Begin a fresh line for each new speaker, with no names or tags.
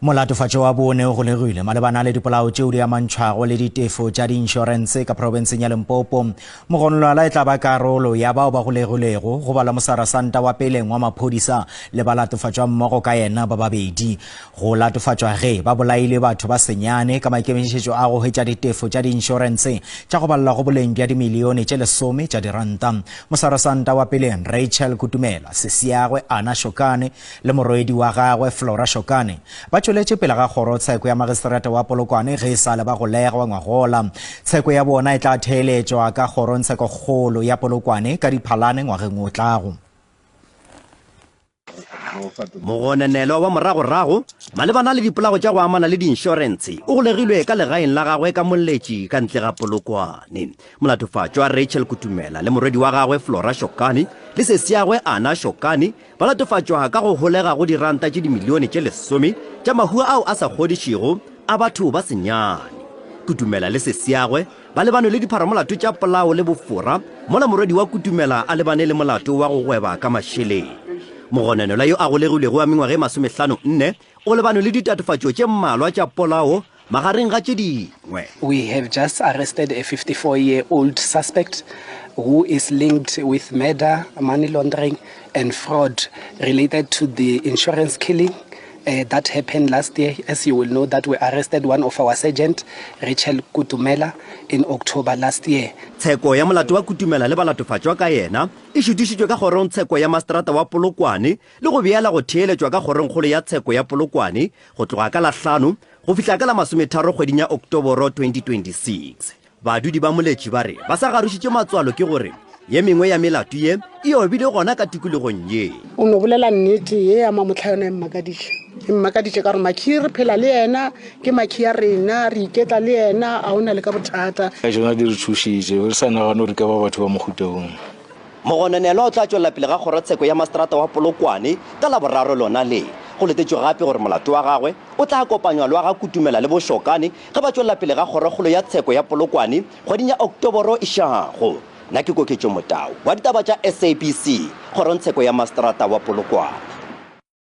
Molatofatšo wa bone go legile malebana le dipolao tšeo di amantšhwago le ditefo tša di-insurance ka provinseng ya Limpopo. Mogononelwa e tla ba karolo ya bao ba go legilego go bala mosarasanta wa peleng wa maphodisa le ba latofatšwa mmogo ka yena ba babedi. Go latofatšwa ge ba bolaile batho ba senyane ka maikemišetšo a go hwetša ditefo tša di-insurance tša go balla go boleng bja dimilione tše 10 tša diranta. Mosarasanta wa peleng Rachel Kutumela, sesiagwe Ana Shokane le morwedi wa gagwe Flora Shokane ba tšweletše pele ga kgorotsheko ya magistrata wa Polokwane ge e sa le ba go legwa ngwagola. Tsheko ya bona e tla theeletšwa ka kgorotsheko kgolo ya Polokwane ka Diphalane ngwageng o tlago.
Mogononelwa wa moragorago malebana le dipolago tša go amana le di-insurance o golegilwe ka legaeng la gagwe ka molletši ka ntle ga Polokwane. Molatofatšo wa Rachel Kutumela le morwedi wa gagwe Flora Shokane le sesiagwe Ana Shokane ba latofatšwa ka go holega go diranta tše dimilione tše 10 tša mahua ao a sa kgodišego a batho ba senyane. Kutumela le sesiagwe ba lebane le dipharamolato tša polao le bofora mola morwedi wa Kutumela a lebane le molato wa go gweba ka mašheleng. Mogononelwa yo a golegilwego wa mengwaga e 54 o lebane le ditatofatšo tše mmalwa tša polao magareng ga tše dingwe.
We have just arrested a 54-year-old suspect who is linked with murder, money laundering and fraud related to the insurance killing that happened last year. As you will know, that we arrested one of our sergeant, Rachel Kutumela, in October last year.
Tsheko ya molato wa Kutumela le balatofatšwa ka yena e šutišitšwe ka kgorong tsheko ya mastrata wa Polokwane le go beela go theeletšwa ka kgorong kgolo ya tsheko ya Polokwane go tloga ka la 5 go fihla ka la 30 kgweding ya Oktoboro 2026. Badudi ba moletši ba re ba sa garošitše matswalo ke gore ye mengwe ya melato ye e obile gona ka tikolegong ye.
O no bolela nnete ye ya mamotla yona mmakaditše ka gore makhi re phela le yena ke makhi ya rena re iketla le yena a ona le ka bothata.
Jona di re thušitše re sa nagane gore ka ba batho ba moguteng.
Mogononelwa o tla tšwelela pele ga kgorotsheko ya mastrata wa Polokwane ka la boraro lona le go letetšwe gape gore molato wa gagwe o tla kopanywa le wa ga Kutumela le Boshokane ge ba tšwelela pele ga kgorokgolo ya tsheko ya Polokwane kgweding ya Oktoboro e šago. Nna ke Koketšo Motau wa ditaba tša SABC kgorotsheko ya mastrata wa Polokwane.